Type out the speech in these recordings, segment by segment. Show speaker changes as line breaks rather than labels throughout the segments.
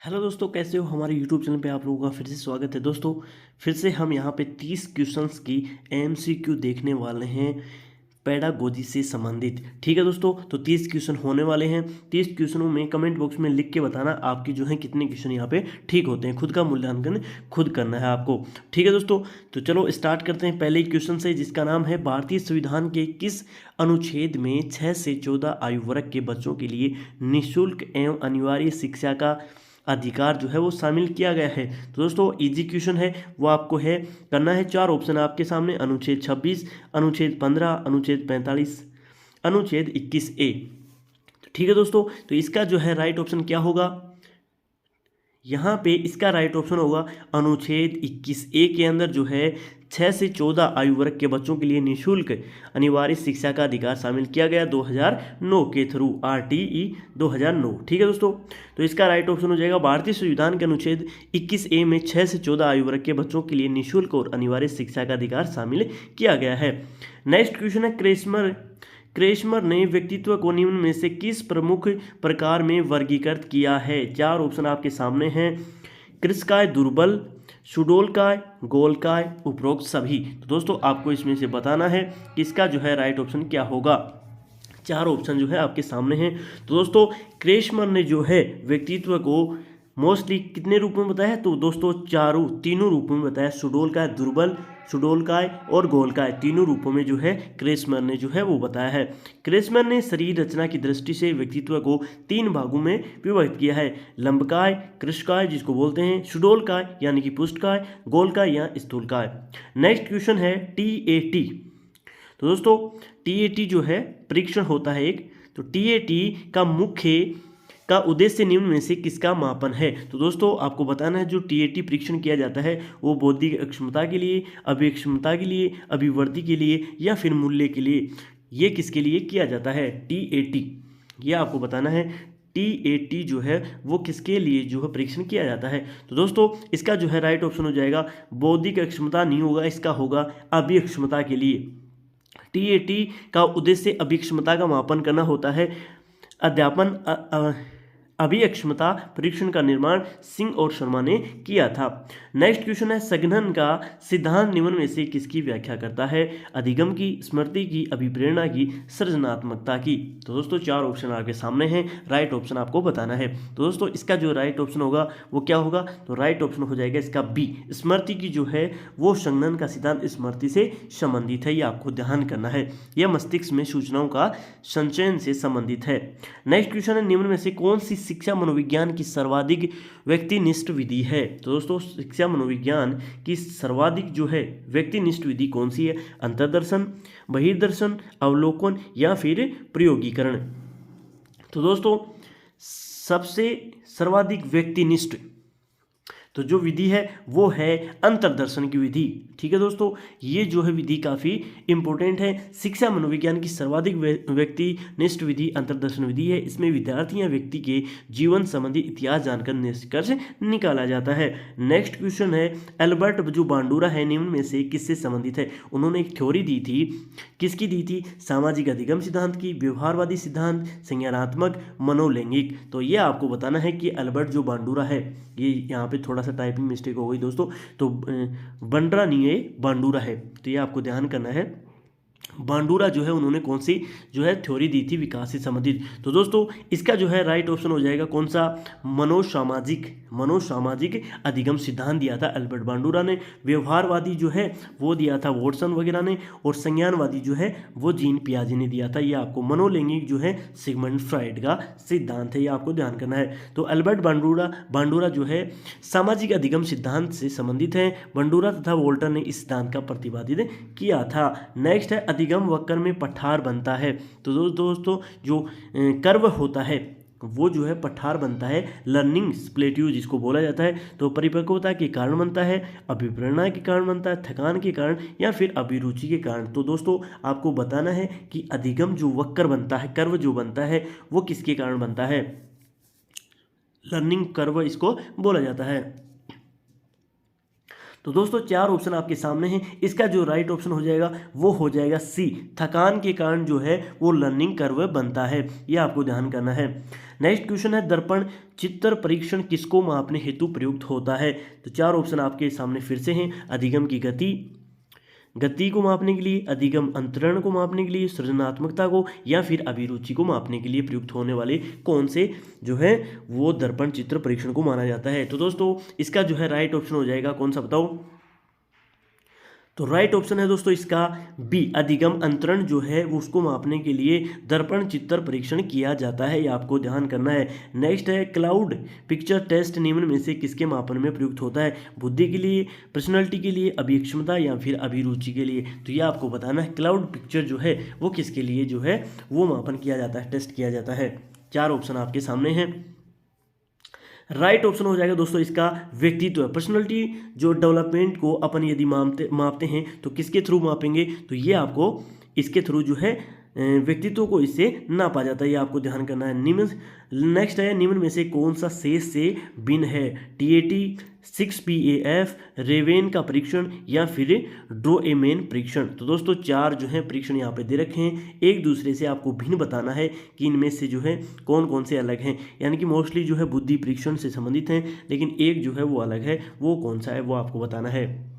Hello दोस्तों, कैसे हो। हमारे यूट्यूब चैनल पे आप लोगों का फिर से स्वागत है। दोस्तों फिर से हम यहाँ पे 30 क्वेश्चंस की एमसीक्यू देखने वाले हैं पेडागोजी से संबंधित। ठीक है दोस्तों, तो 30 क्वेश्चन होने वाले हैं। 30 क्वेश्चनों में कमेंट बॉक्स में लिख के बताना आपकी जो है कितने क्वेश्चन यहाँ पे ठीक होते हैं। खुद का मूल्यांकन खुद करना है आपको। ठीक है दोस्तों, तो चलो स्टार्ट करते हैं पहले क्वेश्चन से, जिसका नाम है भारतीय संविधान के किस अनुच्छेद में 6 से 14 आयु वर्ग के बच्चों के लिए निःशुल्क एवं अनिवार्य शिक्षा का अधिकार जो है वो शामिल किया गया है। तो दोस्तों इजी क्वेश्चन है, वो आपको है करना है। 4 ऑप्शन आपके सामने, अनुच्छेद 26, अनुच्छेद 15, अनुच्छेद 45, अनुच्छेद 21A। ठीक है दोस्तों, तो इसका जो है राइट ऑप्शन क्या होगा, यहाँ पे इसका राइट ऑप्शन होगा अनुच्छेद 21A के अंदर जो है 6 से 14 आयु वर्ग के बच्चों के लिए निःशुल्क अनिवार्य शिक्षा का अधिकार शामिल किया गया 2009 के थ्रू, RTE 2009। ठीक है दोस्तों, तो इसका राइट ऑप्शन हो जाएगा भारतीय संविधान के अनुच्छेद 21A में 6 से 14 आयु वर्ग के बच्चों के लिए निःशुल्क और अनिवार्य शिक्षा का अधिकार शामिल किया गया है। नेक्स्ट क्वेश्चन है, क्रेस्मर ने व्यक्तित्व को निम्न में से किस प्रमुख प्रकार में वर्गीकृत किया है। 4 ऑप्शन आपके सामने हैं, कृशकाय, दुर्बल, सुडोलकाय, गोलकाय, उपरोक्त सभी। तो दोस्तों आपको इसमें से बताना है कि इसका जो है राइट ऑप्शन क्या होगा। 4 ऑप्शन जो है आपके सामने हैं। तो दोस्तों क्रेस्मर ने जो है व्यक्तित्व को मोस्टली कितने रूप में बताया है, तो दोस्तों तीनों रूपों में बताया। सुडोलकाय, दुर्बल, सुडोलकाय और गोलकाय, तीनों रूपों में जो है क्रेस्मर ने जो है वो बताया है। क्रेस्मर ने शरीर रचना की दृष्टि से व्यक्तित्व को 3 भागों में विभक्त किया है, लंबकाय, कृशकाय जिसको बोलते हैं, सुडोलकाय यानी कि पुष्टकाय, गोलकाय या स्थूलकाय। नेक्स्ट क्वेश्चन है TAT। तो दोस्तों TAT जो है परीक्षण होता है एक, तो TAT का मुख्य का उद्देश्य निम्न में से किसका मापन है। तो दोस्तों आपको बताना है जो TAT परीक्षण किया जाता है वो बौद्धिक अक्षमता के लिए, अभिक्षमता के लिए, अभिवृद्धि के लिए या फिर मूल्य के लिए, ये किसके लिए किया जाता है TAT, ये आपको बताना है। TAT जो है वो किसके लिए जो है परीक्षण किया जाता है। तो दोस्तों इसका जो है राइट ऑप्शन हो जाएगा बौद्धिक अक्षमता नहीं होगा, इसका होगा अभिक्षमता के लिए। TAT का उद्देश्य अभिक्षमता का मापन करना होता है। अध्यापन अभिक्षमता परीक्षण का निर्माण सिंह और शर्मा ने किया था। नेक्स्ट क्वेश्चन है, संघनन का सिद्धांत निम्न में से किसकी व्याख्या करता है। अधिगम की, स्मृति की, अभिप्रेरणा की, सृजनात्मकता की। तो दोस्तों 4 ऑप्शन आपके सामने हैं, राइट ऑप्शन आपको बताना है। तो दोस्तों इसका जो राइट ऑप्शन होगा वो क्या होगा, तो राइट ऑप्शन हो जाएगा इसका B। स्मृति की जो है वो संघनन का सिद्धांत स्मृति से संबंधित है, ये आपको ध्यान करना है। यह मस्तिष्क में सूचनाओं का संचयन से संबंधित है। नेक्स्ट क्वेश्चन है, निम्न में से कौन सी शिक्षा मनोविज्ञान की सर्वाधिक व्यक्तिनिष्ठ विधि है। तो दोस्तों शिक्षा मनोविज्ञान की सर्वाधिक जो है व्यक्तिनिष्ठ विधि कौन सी है, अंतर्दर्शन, बहिर्दर्शन, अवलोकन या फिर प्रयोगीकरण। तो दोस्तों सबसे सर्वाधिक व्यक्तिनिष्ठ तो जो विधि है वो है अंतर्दर्शन की विधि। ठीक है दोस्तों, ये जो है विधि काफ़ी इंपॉर्टेंट है। शिक्षा मनोविज्ञान की सर्वाधिक व्यक्तिनिष्ठ विधि अंतर्दर्शन विधि है। इसमें विद्यार्थी या व्यक्ति के जीवन संबंधी इतिहास जानकर निष्कर्ष निकाला जाता है। नेक्स्ट क्वेश्चन है, एल्बर्ट जो बांडुरा है निम्न में से किससे संबंधित है। उन्होंने एक थ्योरी दी थी, किसकी दी थी, सामाजिक अधिगम सिद्धांत की, व्यवहारवादी सिद्धांत, संज्ञानात्मक, मनोलैंगिक। तो ये आपको बताना है कि एल्बर्ट जो बांडुरा है, ये यहाँ पे थोड़ा सा टाइपिंग मिस्टेक हो गई दोस्तों, तो बंडरा नहीं है बांडुरा है, तो ये आपको ध्यान करना है। बांडुरा जो है उन्होंने कौन सी जो है थ्योरी दी थी विकास से संबंधित। तो दोस्तों इसका जो है राइट ऑप्शन हो जाएगा कौन सा, मनोसामाजिक अधिगम सिद्धांत दिया था अल्बर्ट बांडुरा ने। व्यवहारवादी जो है वो दिया था वॉटसन वगैरह ने, और संज्ञानवादी जो है वो जीन पियाजे ने दिया था। ये आपको मनोलैंगिक जो है सिगमंड फ्राइड का सिद्धांत है, ये आपको ध्यान करना है। तो अल्बर्ट बांडुरा जो है सामाजिक अधिगम सिद्धांत से संबंधित है। बांडुरा तथा वोल्टर ने इस सिद्धांत का प्रतिपादित किया था। नेक्स्ट है, अधिगम वक्र में पठार बनता है। तो दोस्तों जो कर्व होता है वो जो है पठार बनता है, लर्निंग प्लेट्यू जिसको बोला जाता है। तो परिपक्वता के कारण बनता है, अभिप्रेरणा के कारण बनता है, थकान के कारण या फिर अभिरुचि के कारण। तो दोस्तों आपको बताना है कि अधिगम जो वक्र बनता है, कर्व जो बनता है वो किसके कारण बनता है, लर्निंग कर्व इसको बोला जाता है। तो दोस्तों 4 ऑप्शन आपके सामने हैं, इसका जो राइट ऑप्शन हो जाएगा वो हो जाएगा सी, थकान के कारण जो है वो लर्निंग कर्व बनता है, ये आपको ध्यान करना है। नेक्स्ट क्वेश्चन है, दर्पण चित्र परीक्षण किसको मापने हेतु प्रयुक्त होता है? तो 4 ऑप्शन आपके सामने फिर से हैं, अधिगम की गति को मापने के लिए, अधिगम अंतरण को मापने के लिए, सृजनात्मकता को, या फिर अभिरुचि को मापने के लिए प्रयुक्त होने वाले कौन से जो है वो दर्पण चित्र परीक्षण को माना जाता है? तो दोस्तों इसका जो है राइट ऑप्शन हो जाएगा कौन सा बताओ? तो राइट ऑप्शन है दोस्तों इसका बी, अधिगम अंतरण जो है उसको मापने के लिए दर्पण चित्र परीक्षण किया जाता है, ये आपको ध्यान करना है। नेक्स्ट है, क्लाउड पिक्चर टेस्ट निम्न में से किसके मापन में प्रयुक्त होता है? बुद्धि के लिए, पर्सनालिटी के लिए, अभिक्षमता या फिर अभिरुचि के लिए? तो ये आपको बताना है क्लाउड पिक्चर जो है वो किसके लिए जो है वो मापन किया जाता है, टेस्ट किया जाता है। 4 ऑप्शन आपके सामने हैं। राइट ऑप्शन हो जाएगा दोस्तों इसका व्यक्तित्व, पर्सनैलिटी जो डेवलपमेंट को अपन यदि मापते हैं तो किसके थ्रू मापेंगे? तो ये आपको इसके थ्रू जो है व्यक्तित्व को इससे नापा जाता है, ये आपको ध्यान करना है। निम्न नेक्स्ट है, निम्न में से कौन सा शेष से भिन्न है? TAT, 6PAF, रेवेन का परीक्षण या फिर ड्रोएमेन परीक्षण? तो दोस्तों 4 जो है परीक्षण यहाँ पे दे रखे हैं, एक दूसरे से आपको भिन्न बताना है कि इनमें से जो है कौन कौन से अलग हैं, यानी कि मोस्टली जो है बुद्धि परीक्षण से संबंधित हैं, लेकिन एक जो है वो अलग है, वो कौन सा है वो आपको बताना है।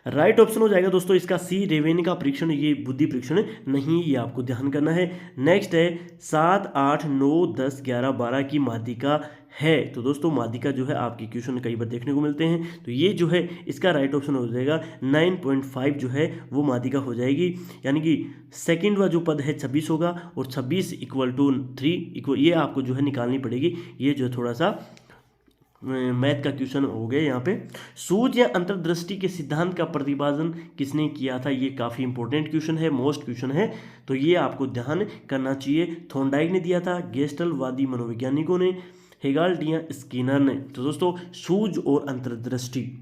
राइट ऑप्शन हो जाएगा दोस्तों इसका सी, रेवेन का परीक्षण, ये बुद्धि परीक्षण नहीं, ये आपको ध्यान करना है। नेक्स्ट है, 7, 8, 9, 10, 11, 12 की माध्यिका है? तो दोस्तों माध्यिका जो है आपके क्वेश्चन कई बार देखने को मिलते हैं, तो ये जो है इसका राइट ऑप्शन हो जाएगा 9.5 जो है वो माध्यिका हो जाएगी, यानी कि सेकंड वाला जो पद है 26 होगा और 26 = 3 ये आपको जो है निकालनी पड़ेगी। ये जो थोड़ा सा मैथ का क्वेश्चन हो गया यहाँ पे। सूझ या अंतर्दृष्टि के सिद्धांत का प्रतिपादन किसने किया था? ये काफ़ी इंपॉर्टेंट क्वेश्चन है, मोस्ट क्वेश्चन है, तो ये आपको ध्यान करना चाहिए। थॉर्नडाइक ने दिया था, गेस्टलवादी मनोवैज्ञानिकों ने, हेगाल्ट या स्किनर ने? तो दोस्तों सूझ और अंतर्दृष्टि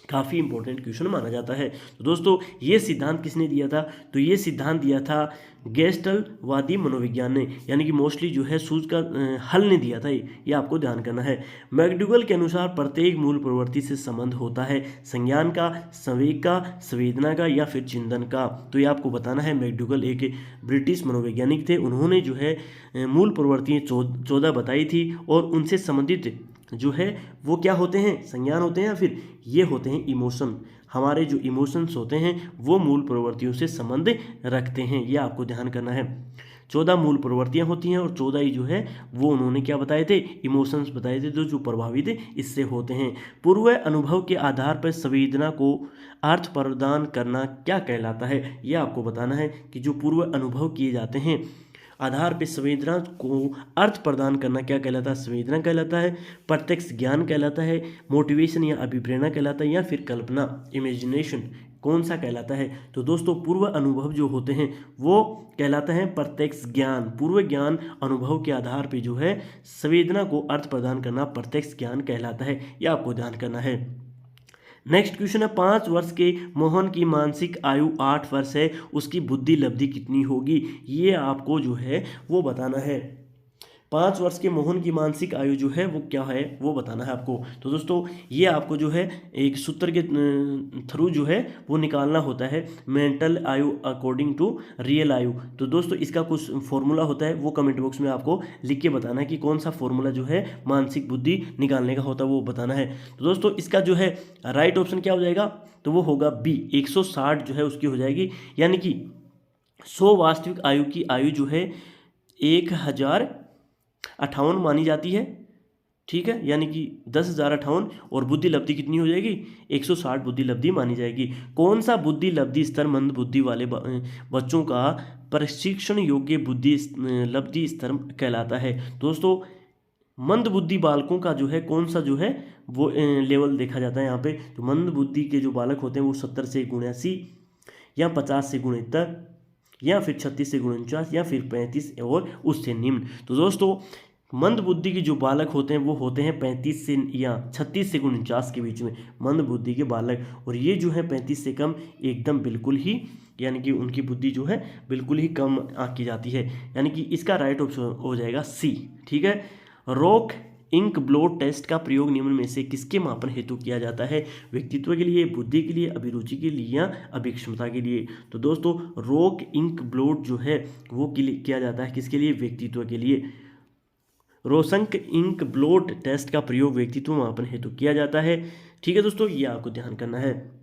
काफ़ी इंपॉर्टेंट क्वेश्चन माना जाता है। तो दोस्तों ये सिद्धांत किसने दिया था? तो ये सिद्धांत दिया था गेस्टलवादी मनोविज्ञान ने, यानी कि मोस्टली जो है सूझ का हल ने दिया था, ये आपको ध्यान करना है। मैकडूगल के अनुसार प्रत्येक मूल प्रवृत्ति से संबंध होता है संज्ञान का, संवेग का, संवेदना का या फिर चिंतन का? तो ये आपको बताना है। मैकडूगल एक ब्रिटिश मनोवैज्ञानिक थे, उन्होंने जो है मूल प्रवृत्तियाँ 14 बताई थी और उनसे संबंधित जो है वो क्या होते हैं? संज्ञान होते हैं या फिर ये होते हैं इमोशन। हमारे जो इमोशंस होते हैं वो मूल प्रवृत्तियों से संबंध रखते हैं, ये आपको ध्यान करना है। 14 मूल प्रवृत्तियां होती हैं और 14 ही जो है वो उन्होंने क्या बताए थे? इमोशंस बताए थे, जो प्रभावित इससे होते हैं। पूर्व अनुभव के आधार पर संवेदना को अर्थ प्रदान करना क्या कहलाता है? ये आपको बताना है कि जो पूर्व अनुभव किए जाते हैं आधार पे संवेदना को अर्थ प्रदान करना क्या कहलाता है? संवेदना कहलाता है, प्रत्यक्ष ज्ञान कहलाता है, मोटिवेशन या अभिप्रेरणा कहलाता है, या फिर कल्पना इमेजिनेशन कौन सा कहलाता है? तो दोस्तों पूर्व अनुभव जो होते हैं वो कहलाता है प्रत्यक्ष ज्ञान। पूर्व ज्ञान अनुभव के आधार पे जो है संवेदना को अर्थ प्रदान करना प्रत्यक्ष ज्ञान कहलाता है, यह आपको ध्यान करना है। नेक्स्ट क्वेश्चन है, 5 वर्ष के मोहन की मानसिक आयु 8 वर्ष है, उसकी बुद्धि लब्धि कितनी होगी? ये आपको जो है वो बताना है। 5 वर्ष के मोहन की मानसिक आयु जो है वो क्या है वो बताना है आपको। तो दोस्तों ये आपको जो है एक सूत्र के थ्रू जो है वो निकालना होता है, मेंटल आयु अकॉर्डिंग टू रियल आयु। तो दोस्तों इसका कुछ फॉर्मूला होता है, वो कमेंट बॉक्स में आपको लिख के बताना है कि कौन सा फॉर्मूला जो है मानसिक बुद्धि निकालने का होता है वो बताना है। तो दोस्तों इसका जो है राइट ऑप्शन क्या हो जाएगा? तो वो होगा बी, 160 जो है उसकी हो जाएगी, यानी कि 100 वास्तविक आयु की आयु जो है 1058 मानी जाती है, ठीक है, यानी कि 10,058 और बुद्धि लब्धि कितनी हो जाएगी? 160 बुद्धि लब्धि मानी जाएगी। कौन सा बुद्धि लब्धि स्तर मंद बुद्धि वाले बच्चों का प्रशिक्षण योग्य बुद्धि लब्धि स्तर कहलाता है? दोस्तों मंद बुद्धि बालकों का जो है कौन सा जो है वो लेवल देखा जाता है यहाँ पे। तो मंद बुद्धि के जो बालक होते हैं वो 70 से 79 या 50 से 69 या फिर 36 से 49 या फिर 35 और उससे निम्न। तो दोस्तों मंद बुद्धि के जो बालक होते हैं वो होते हैं 35 से या 36 से 49 के बीच में मंद बुद्धि के बालक, और ये जो है 35 से कम एकदम बिल्कुल ही, यानी कि उनकी बुद्धि जो है बिल्कुल ही कम आंकी जाती है, यानी कि इसका राइट ऑप्शन हो जाएगा सी, ठीक है। रॉक इंक ब्लोट टेस्ट का प्रयोग निम्न में से किसके मापन हेतु किया जाता है? व्यक्तित्व के लिए, बुद्धि के लिए, अभिरुचि के लिए या अभिक्षमता के लिए? तो दोस्तों रोक इंक ब्लोट जो है वो किया जाता है किसके लिए? व्यक्तित्व के लिए। रोशंक इंक ब्लोट टेस्ट का प्रयोग व्यक्तित्व मापन हेतु किया जाता है। ठीक है दोस्तों, ये आपको ध्यान करना है।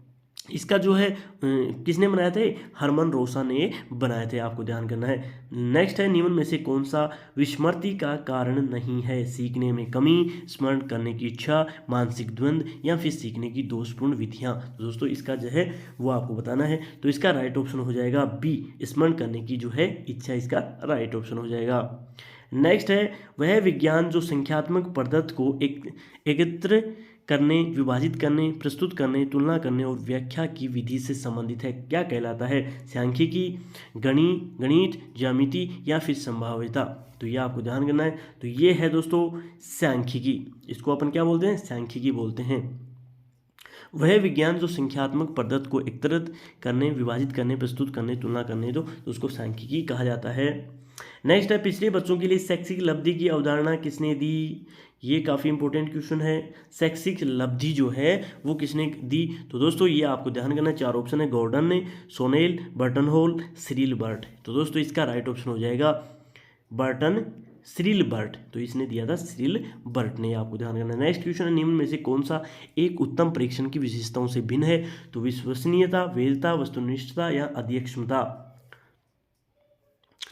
इसका जो है किसने बनाया थे? हरमन रोसा ने बनाए थे, आपको ध्यान करना है। नेक्स्ट है, निम्न में से कौन सा विस्मृति का कारण नहीं है? सीखने में कमी, स्मरण करने की इच्छा, मानसिक द्वंद्व या फिर सीखने की दोषपूर्ण विधियां। तो दोस्तों इसका जो है वो आपको बताना है। तो इसका राइट ऑप्शन हो जाएगा बी, स्मरण करने की जो है इच्छा, इसका राइट ऑप्शन हो जाएगा। नेक्स्ट है, वह विज्ञान जो संख्यात्मक पद्धति को एकत्र करने, विभाजित करने, प्रस्तुत करने, तुलना करने और व्याख्या की विधि से संबंधित है, क्या कहलाता है? सांख्यिकी, गणित, ज्यामिति या फिर संभाव्यता? तो ये आपको ध्यान करना है। तो ये है दोस्तों सांख्यिकी, इसको अपन क्या बोलते हैं? सांख्यिकी बोलते हैं। वह विज्ञान जो संख्यात्मक पद्धति को एकत्रित करने, विभाजित करने, प्रस्तुत करने, तुलना करने तो उसको सांख्यिकी कहा जाता है। नेक्स्ट है, पिछले बच्चों के लिए शैक्षिक लब्धि की अवधारणा किसने दी? ये काफ़ी इंपॉर्टेंट क्वेश्चन है। शैक्षिक लब्धि जो है वो किसने दी? तो दोस्तों ये आपको ध्यान करना है। 4 ऑप्शन है, गॉर्डन ने, सोनेल, बर्टन होल, सिरिल बर्ट। तो दोस्तों इसका राइट ऑप्शन हो जाएगा बर्टन सिरिल बर्ट। तो इसने दिया था सिरिल बर्ट ने, आपको ध्यान करना है। नेक्स्ट क्वेश्चन है, निम्न में से कौन सा एक उत्तम परीक्षण की विशेषताओं से भिन्न है? तो विश्वसनीयता, वैधता, वस्तुनिष्ठता या अध्यक्षता?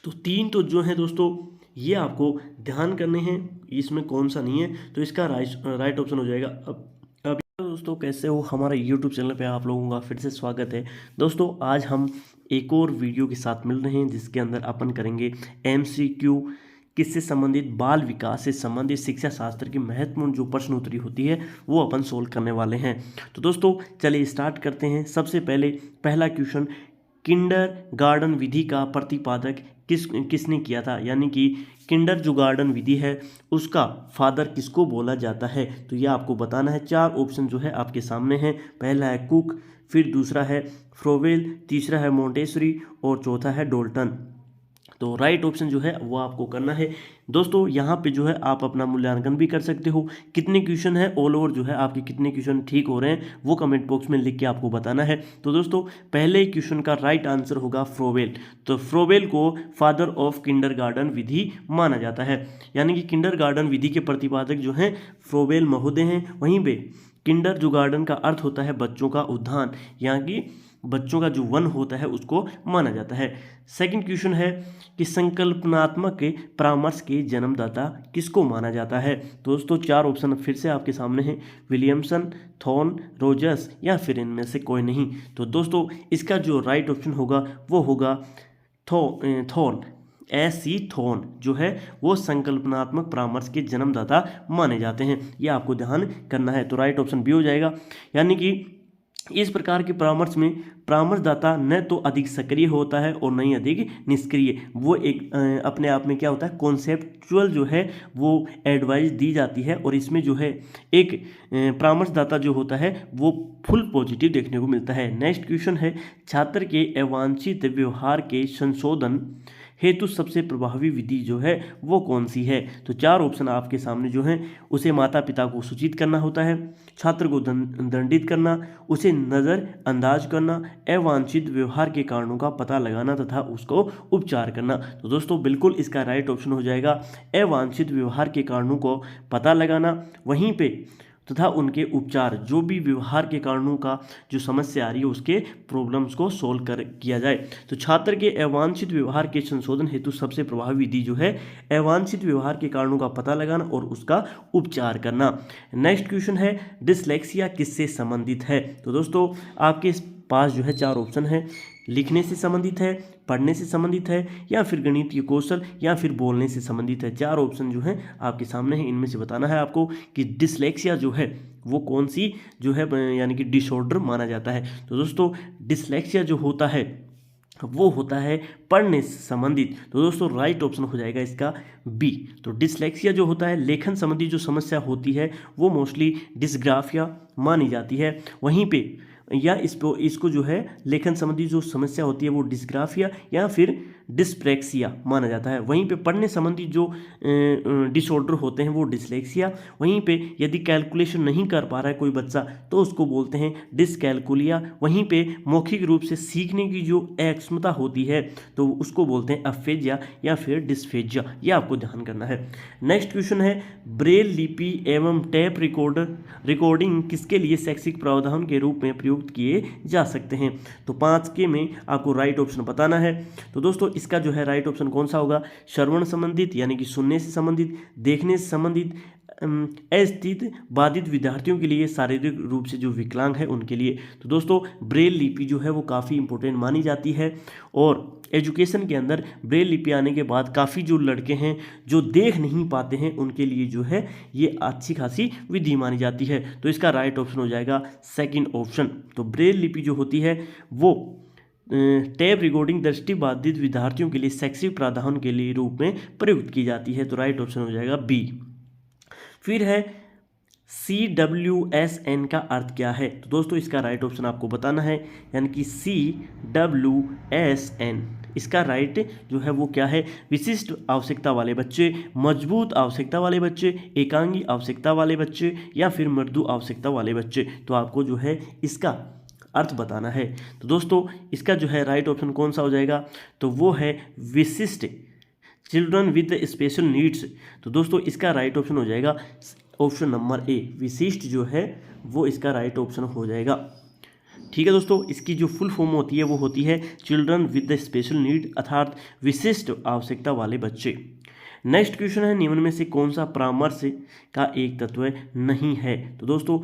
तो 3 तो जो है दोस्तों ये आपको ध्यान करने हैं, इसमें कौन सा नहीं है? तो इसका राइट ऑप्शन हो जाएगा। अब दोस्तों कैसे हो? हमारे यूट्यूब चैनल पे आप लोगों का फिर से स्वागत है। दोस्तों आज हम एक और वीडियो के साथ मिल रहे हैं जिसके अंदर अपन करेंगे MCQ, किससे संबंधित? बाल विकास से संबंधित शिक्षा शास्त्र की महत्वपूर्ण जो प्रश्न उत्तरी होती है वो अपन सोल्व करने वाले हैं। तो दोस्तों चलिए स्टार्ट करते हैं। सबसे पहले पहला क्वेश्चन, किंडरगार्टन विधि का प्रतिपादक किसने किया था? यानी कि किंडरगार्टन विधि है उसका फादर किसको बोला जाता है? तो यह आपको बताना है। 4 ऑप्शन जो है आपके सामने हैं। पहला है कुक, फिर दूसरा है फ्रोवेल, तीसरा है मोंटेसरी और चौथा है डोल्टन। तो राइट ऑप्शन जो है वो आपको करना है। दोस्तों यहाँ पे जो है आप अपना मूल्यांकन भी कर सकते हो। कितने क्वेश्चन है ऑल ओवर जो है आपके कितने क्वेश्चन ठीक हो रहे हैं वो कमेंट बॉक्स में लिख के आपको बताना है। तो दोस्तों पहले क्वेश्चन का राइट आंसर होगा फ्रोवेल। तो फ्रोवेल को फादर ऑफ किंडरगार्टन विधि माना जाता है, यानी कि किंडरगार्टन विधि के प्रतिपादक जो हैं फ्रोवेल महोदय हैं। वहीं पे किंडरगार्टन का अर्थ होता है बच्चों का उद्यान, यहाँ की बच्चों का जो वन होता है उसको माना जाता है। सेकंड क्वेश्चन है कि संकल्पनात्मक परामर्श के जन्मदाता किसको माना जाता है? तो दोस्तों 4 ऑप्शन फिर से आपके सामने हैं, विलियमसन, थॉर्न, रोजर्स या फिर इनमें से कोई नहीं। तो दोस्तों इसका जो राइट ऑप्शन होगा वो होगा थॉर्न, SC थॉर्न जो है वो संकल्पनात्मक परामर्श के जन्मदाता माने जाते हैं। ये आपको ध्यान करना है। तो राइट ऑप्शन बी हो जाएगा। यानी कि इस प्रकार के परामर्श में परामर्शदाता न तो अधिक सक्रिय होता है और न ही अधिक निष्क्रिय। वो एक अपने आप में क्या होता है, कॉन्सेप्चुअल जो है वो एडवाइस दी जाती है और इसमें जो है एक परामर्शदाता जो होता है वो फुल पॉजिटिव देखने को मिलता है। नेक्स्ट क्वेश्चन है, छात्र के अवांछित व्यवहार के संशोधन हेतु सबसे प्रभावी विधि जो है वो कौन सी है? तो 4 ऑप्शन आपके सामने जो हैं, उसे माता पिता को सूचित करना होता है, छात्र को दंडित करना, उसे नज़रअंदाज करना, अवांछित व्यवहार के कारणों का पता लगाना तथा उसको उपचार करना। तो दोस्तों बिल्कुल इसका राइट ऑप्शन हो जाएगा अवांछित व्यवहार के कारणों को पता लगाना, वहीं पे तथा उनके उपचार, जो भी व्यवहार के कारणों का जो समस्या आ रही है उसके प्रॉब्लम्स को सोल्व किया जाए। तो छात्र के अवांछित व्यवहार के संशोधन हेतु सबसे प्रभावी विधि जो है अवांछित व्यवहार के कारणों का पता लगाना और उसका उपचार करना। नेक्स्ट क्वेश्चन है, डिसलेक्सिया किससे संबंधित है? तो दोस्तों आपके पास जो है 4 ऑप्शन है, लिखने से संबंधित है, पढ़ने से संबंधित है या फिर गणितीय कौशल या फिर बोलने से संबंधित है। 4 ऑप्शन जो हैं आपके सामने हैं, इनमें से बताना है आपको कि डिसलेक्सिया जो है वो कौन सी जो है यानी कि डिसऑर्डर माना जाता है। तो दोस्तों डिसलेक्सिया जो होता है वो होता है पढ़ने से संबंधित। तो दोस्तों राइट ऑप्शन हो जाएगा इसका बी। तो डिसलेक्सिया जो होता है लेखन संबंधी जो समस्या होती है वो मोस्टली डिसग्राफिया मानी जाती है। वहीं पे या इसको जो है लेखन संबंधी जो समस्या होती है वो डिस्ग्राफिया या फिर डिस्प्रेक्सिया माना जाता है। वहीं पे पढ़ने संबंधी जो डिसऑर्डर होते हैं वो डिसलेक्सिया। वहीं पे यदि कैलकुलेशन नहीं कर पा रहा है कोई बच्चा तो उसको बोलते हैं डिसकैलकुलिया। वहीं पे मौखिक रूप से सीखने की जो अक्षमता होती है तो उसको बोलते हैं अफेजिया या फिर डिस्फेजिया। ये आपको ध्यान करना है। नेक्स्ट क्वेश्चन है ब्रेल लिपि एवं टेप रिकॉर्डिंग किसके लिए शैक्षिक प्रावधान के रूप में प्रयुक्त किए जा सकते हैं। तो 5 के में आपको राइट ऑप्शन बताना है। तो दोस्तों इसका जो है राइट ऑप्शन कौन सा होगा, श्रवण संबंधित यानी कि सुनने से संबंधित, देखने से संबंधित, अस्थित बाधित विद्यार्थियों के लिए, शारीरिक रूप से जो विकलांग है उनके लिए। तो दोस्तों ब्रेल लिपि जो है वो काफ़ी इंपॉर्टेंट मानी जाती है और एजुकेशन के अंदर ब्रेल लिपि आने के बाद काफ़ी जो लड़के हैं जो देख नहीं पाते हैं उनके लिए जो है ये अच्छी खासी विधि मानी जाती है। तो इसका राइट ऑप्शन हो जाएगा सेकंड ऑप्शन। तो ब्रेल लिपि जो होती है वो टैब रिकॉर्डिंग दृष्टिबाधित विद्यार्थियों के लिए शैक्षिक प्रावधान के लिए रूप में प्रयुक्त की जाती है। तो राइट ऑप्शन हो जाएगा बी। फिर है CWSN का अर्थ क्या है। तो दोस्तों इसका राइट ऑप्शन आपको बताना है, यानी कि CWSN इसका राइट जो है वो क्या है, विशिष्ट आवश्यकता वाले बच्चे, मजबूत आवश्यकता वाले बच्चे, एकांगी आवश्यकता वाले बच्चे या फिर मृदु आवश्यकता वाले बच्चे। तो आपको जो है इसका अर्थ बताना है। तो दोस्तों इसका जो है राइट ऑप्शन कौन सा हो जाएगा, तो वो है विशिष्ट, चिल्ड्रन विद स्पेशल नीड्स। तो दोस्तों इसका राइट ऑप्शन हो जाएगा ऑप्शन नंबर ए, विशिष्ट जो है वो इसका राइट ऑप्शन हो जाएगा। ठीक है दोस्तों, इसकी जो फुल फॉर्म होती है वो होती है चिल्ड्रन विद स्पेशल नीड, अर्थात विशिष्ट आवश्यकता वाले बच्चे। नेक्स्ट क्वेश्चन है निम्न में से कौन सा परामर्श का एक तत्व नहीं है। तो दोस्तों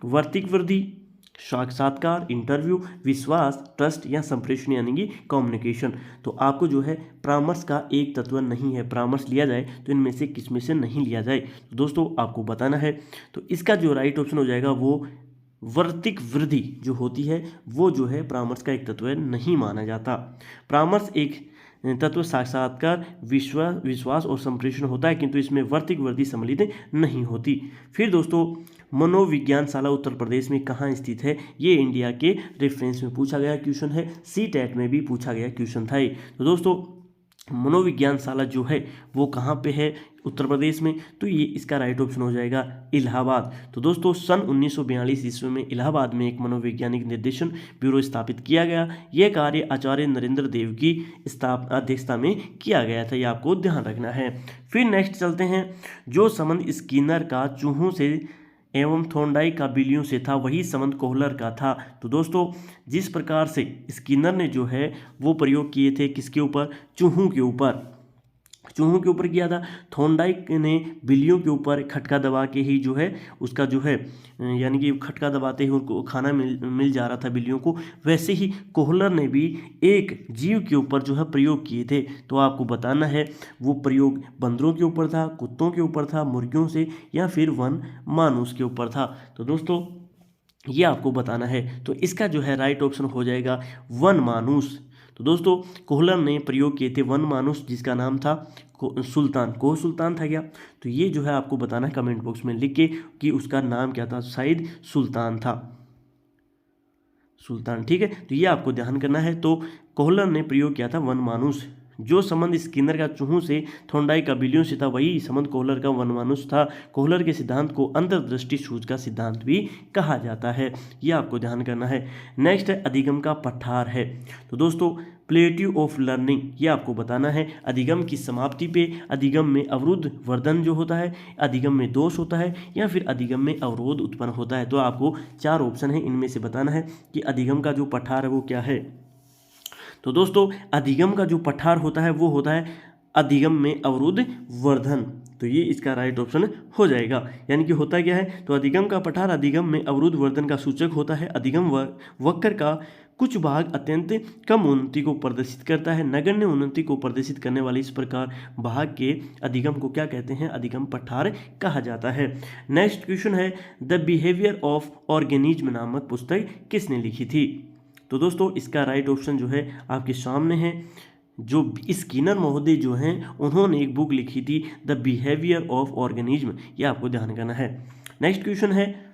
वर्तिक वृद्धि, साक्षात्कार, इंटरव्यू, विश्वास, ट्रस्ट या संप्रेषण यानी कि कम्युनिकेशन। तो आपको जो है परामर्श का एक तत्व नहीं है, परामर्श लिया जाए तो इनमें से किस में से नहीं लिया जाए, तो दोस्तों आपको बताना है। तो इसका जो राइट ऑप्शन हो जाएगा वो वर्तिक वृद्धि जो होती है वो जो है परामर्श का एक तत्व नहीं माना जाता। परामर्श एक तत्व साक्षात्कार, विश्वास और संप्रेषण होता है, किंतु इसमें वर्तिक वृद्धि सम्मिलित नहीं होती। फिर दोस्तों मनोविज्ञानशाला उत्तर प्रदेश में कहाँ स्थित है, ये इंडिया के रेफरेंस में पूछा गया क्वेश्चन है, CTET में भी पूछा गया क्वेश्चन था। तो दोस्तों मनोविज्ञानशाला जो है वो कहाँ पे है, उत्तर प्रदेश में। तो ये इसका राइट ऑप्शन हो जाएगा इलाहाबाद। तो दोस्तों सन 1942 ईस्वी में इलाहाबाद में एक मनोवैज्ञानिक निर्देशन ब्यूरो स्थापित किया गया। यह कार्य आचार्य नरेंद्र देव की अध्यक्षता में किया गया था, ये आपको ध्यान रखना है। फिर नेक्स्ट चलते हैं, जो संबंध स्किनर का चूहों से एवं थोंडाई का बिल्लियों से था वही संबंध कोहलर का था। तो दोस्तों जिस प्रकार से स्किनर ने जो है वो प्रयोग किए थे किसके ऊपर, चूहों के ऊपर किया था। थोंडाइक ने बिल्लियों के ऊपर खटका दबा के ही जो है उसका जो है यानी कि खटका दबाते ही उनको खाना मिल जा रहा था बिल्लियों को, वैसे ही कोहलर ने भी एक जीव के ऊपर जो है प्रयोग किए थे। तो आपको बताना है वो प्रयोग बंदरों के ऊपर था, कुत्तों के ऊपर था, मुर्गियों से या फिर वन मानुस के ऊपर था। तो दोस्तों ये आपको बताना है। तो इसका जो है राइट ऑप्शन हो जाएगा वन मानुस। तो दोस्तों कोहलर ने प्रयोग किए थे वन मानुस, जिसका नाम था सुल्तान, कोह सुल्तान था क्या। तो ये जो है आपको बताना है कमेंट बॉक्स में लिख के कि उसका नाम क्या था, शायद सुल्तान था, सुल्तान। ठीक है, तो ये आपको ध्यान करना है। तो कोहलर ने प्रयोग किया था वन मानुस। जो संबंध स्किनर का चूहों से, थोंडाई का बिल्लियों से था वही संबंध कोहलर का वनमानुष था। कोहलर के सिद्धांत को अंतर्दृष्टि सूच का सिद्धांत भी कहा जाता है, यह आपको ध्यान करना है। नेक्स्ट है अधिगम का पठार है। तो दोस्तों प्लेट्यू ऑफ लर्निंग, ये आपको बताना है। अधिगम की समाप्ति पे अधिगम में अवरुद्ध वर्धन जो होता है, अधिगम में दोष होता है या फिर अधिगम में अवरोध उत्पन्न होता है। तो आपको 4 ऑप्शन है, इनमें से बताना है कि अधिगम का जो पठार है वो क्या है। तो दोस्तों अधिगम का जो पठार होता है वो होता है अधिगम में अवरुद्ध वर्धन। तो ये इसका राइट ऑप्शन हो जाएगा। यानी कि होता क्या है, तो अधिगम का पठार अधिगम में अवरुद्ध वर्धन का सूचक होता है। अधिगम वक्र का कुछ भाग अत्यंत कम उन्नति को प्रदर्शित करता है, नगण्य उन्नति को प्रदर्शित करने वाले इस प्रकार भाग के अधिगम को क्या कहते हैं, अधिगम पठार कहा जाता है। नेक्स्ट क्वेश्चन है द बिहेवियर ऑफ ऑर्गेनिज्म नामक पुस्तक किसने लिखी थी। तो दोस्तों इसका राइट ऑप्शन जो है आपके सामने है। जो स्किनर महोदय जो हैं उन्होंने एक बुक लिखी थी द बिहेवियर ऑफ ऑर्गेनिज्म, ये आपको ध्यान करना है। नेक्स्ट क्वेश्चन है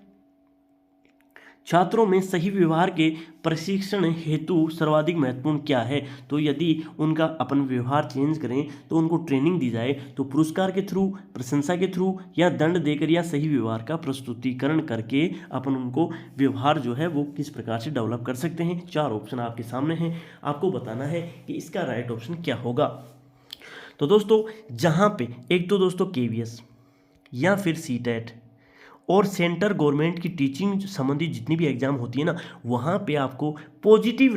छात्रों में सही व्यवहार के प्रशिक्षण हेतु सर्वाधिक महत्वपूर्ण क्या है? तो यदि उनका अपन व्यवहार चेंज करें तो उनको ट्रेनिंग दी जाए, तो पुरस्कार के थ्रू, प्रशंसा के थ्रू, या दंड देकर, या सही व्यवहार का प्रस्तुतिकरण करके अपन उनको व्यवहार जो है वो किस प्रकार से डेवलप कर सकते हैं। 4 ऑप्शन आपके सामने हैं, आपको बताना है कि इसका राइट ऑप्शन क्या होगा। तो दोस्तों जहाँ पे एक तो दोस्तों KVS या फिर सीटेट और सेंटर गवर्नमेंट की टीचिंग संबंधी जितनी भी एग्ज़ाम होती है ना, वहाँ पे आपको पॉजिटिव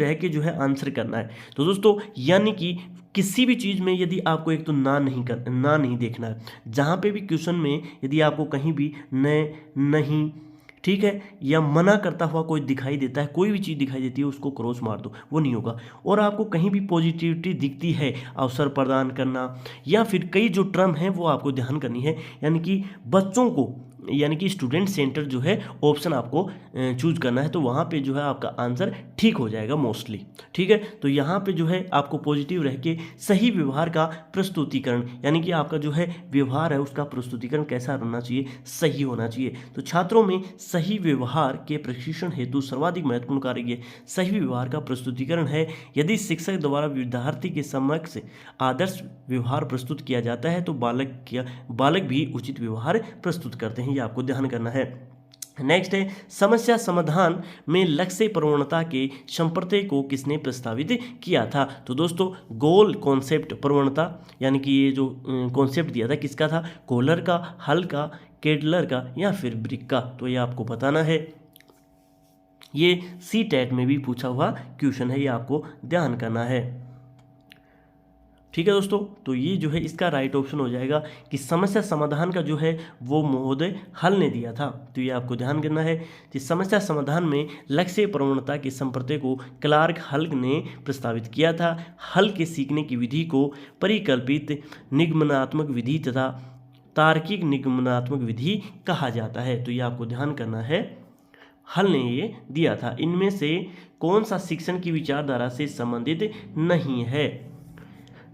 रह के जो है आंसर करना है। तो दोस्तों यानी कि किसी भी चीज़ में यदि आपको एक तो ना नहीं देखना है, जहाँ पे भी क्वेश्चन में यदि आपको कहीं भी नहीं, ठीक है, या मना करता हुआ कोई दिखाई देता है, कोई भी चीज़ दिखाई देती है, उसको क्रॉस मार दो, वो नहीं होगा। और आपको कहीं भी पॉजिटिविटी दिखती है, अवसर प्रदान करना, या फिर कई जो टर्म है वो आपको ध्यान करनी है, यानी कि बच्चों को, यानी कि स्टूडेंट सेंटर जो है ऑप्शन आपको चूज करना है, तो वहाँ पे जो है आपका आंसर ठीक हो जाएगा मोस्टली। ठीक है, तो यहाँ पे जो है आपको पॉजिटिव रह के सही व्यवहार का प्रस्तुतिकरण, यानी कि आपका जो है व्यवहार है उसका प्रस्तुतिकरण कैसा होना चाहिए, सही होना चाहिए। तो छात्रों में सही व्यवहार के प्रशिक्षण हेतु सर्वाधिक महत्वपूर्ण कार्य सही व्यवहार का प्रस्तुतिकरण है। यदि शिक्षक द्वारा विद्यार्थी के समक्ष आदर्श व्यवहार प्रस्तुत किया जाता है तो बालक भी उचित व्यवहार प्रस्तुत करते हैं, ये आपको ध्यान करना है। नेक्स्ट है समस्या समाधान में लक्ष्य प्रवणता के संप्रत्यय को किसने प्रस्तावित किया था? तो दोस्तों गोल कॉन्सेप्ट प्रवणता, यानी कि ये जो कॉन्सेप्ट दिया था किसका था? कोहलर का, हल का, केडलर का, या फिर ब्रिक का। तो ये आपको बताना है, ये सीटेट में भी पूछा हुआ क्वेश्चन है, ये आपको ध्यान करना है। ठीक है दोस्तों, तो ये जो है इसका राइट ऑप्शन हो जाएगा कि समस्या समाधान का जो है वो महोदय हल ने दिया था। तो ये आपको ध्यान करना है कि समस्या समाधान में लक्ष्य प्रवणता के संप्रत्यय को क्लार्क हल ने प्रस्तावित किया था। हल के सीखने की विधि को परिकल्पित निगमनात्मक विधि तथा तार्किक निगमनात्मक विधि कहा जाता है। तो ये आपको ध्यान करना है, हल ने ये दिया था। इनमें से कौन सा शिक्षण की विचारधारा से संबंधित नहीं है?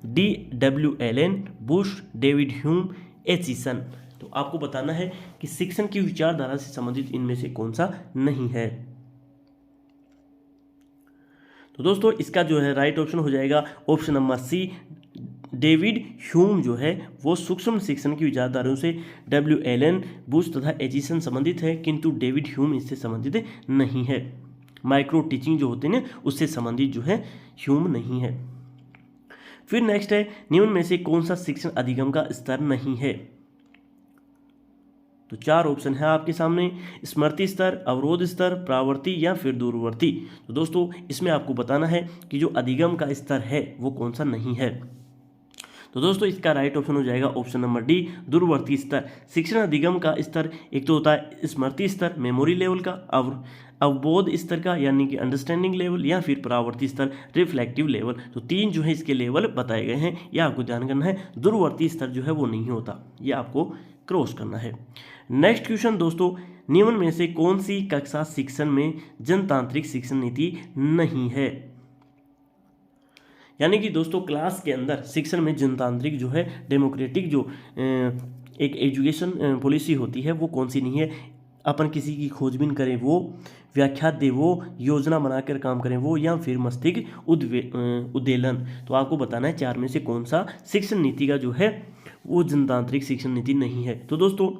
DW Allen, Bush, David Hume, Aitchison. तो आपको बताना है कि शिक्षण की विचारधारा से संबंधित इनमें से कौन सा नहीं है। तो दोस्तों इसका जो है राइट ऑप्शन हो जाएगा option number C, David Hume जो है वो सूक्ष्म शिक्षण की विचारधाराओं से डब्ल्यू एलन, बुश तथा एचिसन संबंधित है, किंतु डेविड ह्यूम इससे संबंधित नहीं है। माइक्रो टीचिंग जो होते हैं उससे संबंधित जो है ह्यूम नहीं है। फिर नेक्स्ट है निम्न में से कौन सा शिक्षण अधिगम का स्तर नहीं है? तो 4 ऑप्शन है आपके सामने, स्मृति स्तर, अवरोध स्तर, प्रावर्ती, या फिर दूरवर्ती। तो दोस्तों इसमें आपको बताना है कि जो अधिगम का स्तर है वो कौन सा नहीं है। तो दोस्तों इसका राइट ऑप्शन हो जाएगा ऑप्शन नंबर डी, दूरवर्ती स्तर। शिक्षण अधिगम का स्तर एक तो होता है स्मृति स्तर, मेमोरी लेवल का, अवबोध स्तर का यानी कि अंडरस्टैंडिंग लेवल, या फिर परावर्ती स्तर, रिफ्लेक्टिव लेवल। तो 3 जो है इसके लेवल बताए गए हैं, यह आपको ध्यान करना है। दूरवर्ती स्तर जो है वो नहीं होता, यह आपको क्रॉस करना है। नेक्स्ट क्वेश्चन दोस्तों, निम्न में से कौन सी कक्षा शिक्षण में जनतांत्रिक शिक्षण नीति नहीं है? यानी कि दोस्तों क्लास के अंदर शिक्षण में जनतांत्रिक जो है डेमोक्रेटिक जो एक एजुकेशन पॉलिसी होती है वो कौन सी नहीं है? अपन किसी की खोजबीन करें वो, व्याख्या दे वो, योजना बनाकर काम करें वो, या फिर मस्तिष्क उद्वेलन। तो आपको बताना है 4 में से कौन सा शिक्षण नीति का जो है वो जनतांत्रिक शिक्षण नीति नहीं है। तो दोस्तों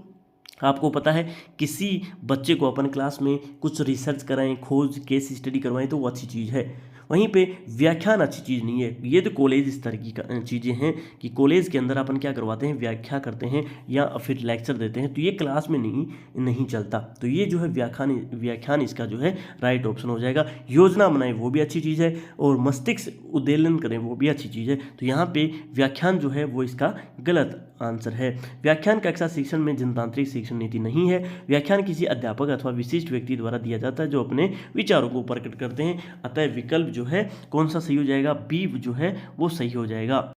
आपको पता है किसी बच्चे को अपन क्लास में कुछ रिसर्च कराएं, खोज केस स्टडी करवाएं तो वो अच्छी चीज़ है, वहीं पे व्याख्यान अच्छी चीज़ नहीं है। ये तो कॉलेज स्तर की चीज़ें हैं कि कॉलेज के अंदर अपन क्या करवाते हैं, व्याख्या करते हैं या फिर लेक्चर देते हैं, तो ये क्लास में नहीं चलता। तो ये जो है व्याख्यान इसका जो है राइट ऑप्शन हो जाएगा। योजना बनाएं वो भी अच्छी चीज़ है, और मस्तिष्क उद्वेलन करें वो भी अच्छी चीज़ है। तो यहाँ पे व्याख्यान जो है वो इसका गलत आंसर है। व्याख्यान कक्षा शिक्षण में जनतांत्रिक शिक्षण नीति नहीं है। व्याख्यान किसी अध्यापक अथवा विशिष्ट व्यक्ति द्वारा दिया जाता है जो अपने विचारों को प्रकट करते हैं। अतः विकल्प जो है कौन सा सही हो जाएगा? बी जो है वो सही हो जाएगा।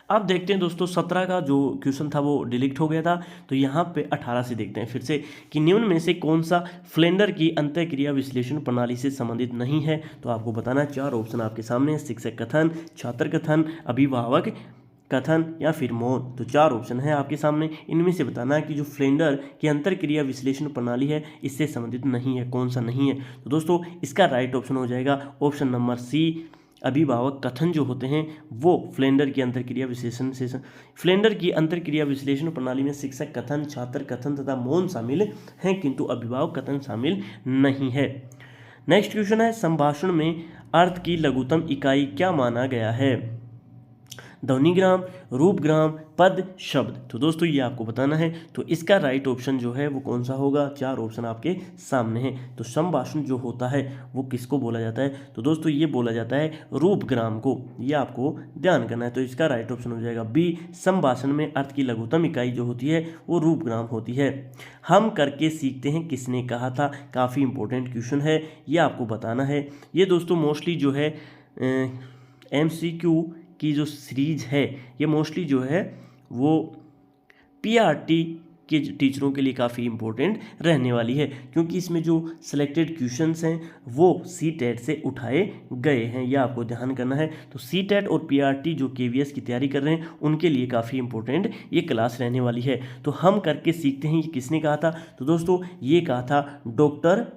अब देखते हैं दोस्तों 17 का जो क्वेश्चन था वो डिलीट हो गया था, तो यहाँ पे 18 से देखते हैं फिर से कि निम्न में से कौन सा फ्लेंडर की अंतःक्रिया विश्लेषण प्रणाली से संबंधित नहीं है। तो आपको बताना है 4 ऑप्शन आपके सामने, शिक्षक कथन, छात्र कथन, अभिभावक कथन या फिर मौन। तो 4 ऑप्शन है आपके सामने, इनमें से बताना है कि जो फ्लेंडर की अंतरक्रिया विश्लेषण प्रणाली है इससे संबंधित नहीं है, कौन सा नहीं है। तो दोस्तों इसका राइट ऑप्शन हो जाएगा ऑप्शन नंबर सी, अभिभावक कथन जो होते हैं वो फ्लेंडर की अंतरक्रिया विश्लेषण से फ्लेंडर की अंतरक्रिया विश्लेषण प्रणाली में शिक्षक कथन, छात्र कथन तथा मौन शामिल हैं, किंतु अभिभावक कथन शामिल नहीं है। नेक्स्ट क्वेश्चन है, संभाषण में अर्थ की लघुत्तम इकाई क्या माना गया है? ध्वनिग्राम, रूपग्राम, पद, शब्द। तो दोस्तों ये आपको बताना है। तो इसका राइट ऑप्शन जो है वो कौन सा होगा? 4 ऑप्शन आपके सामने हैं। तो संभाषण जो होता है वो किसको बोला जाता है? तो दोस्तों ये बोला जाता है रूपग्राम को, ये आपको ध्यान करना है। तो इसका राइट ऑप्शन हो जाएगा बी, संभाषण में अर्थ की लघुत्तम इकाई जो होती है वो रूपग्राम होती है। हम करके सीखते हैं किसने कहा था? काफ़ी इंपॉर्टेंट क्वेश्चन है, ये आपको बताना है। ये दोस्तों मोस्टली जो है MCQ की जो सीरीज है ये मोस्टली जो है वो PRT के टीचरों के लिए काफ़ी इंपॉर्टेंट रहने वाली है, क्योंकि इसमें जो सिलेक्टेड क्वेश्चंस हैं वो CTET से उठाए गए हैं, यह आपको ध्यान करना है। तो CTET और PRT जो KVS की तैयारी कर रहे हैं उनके लिए काफ़ी इंपॉर्टेंट ये क्लास रहने वाली है। तो हम करके सीखते हैं ये किसने कहा था? तो दोस्तों ये कहा था डॉक्टर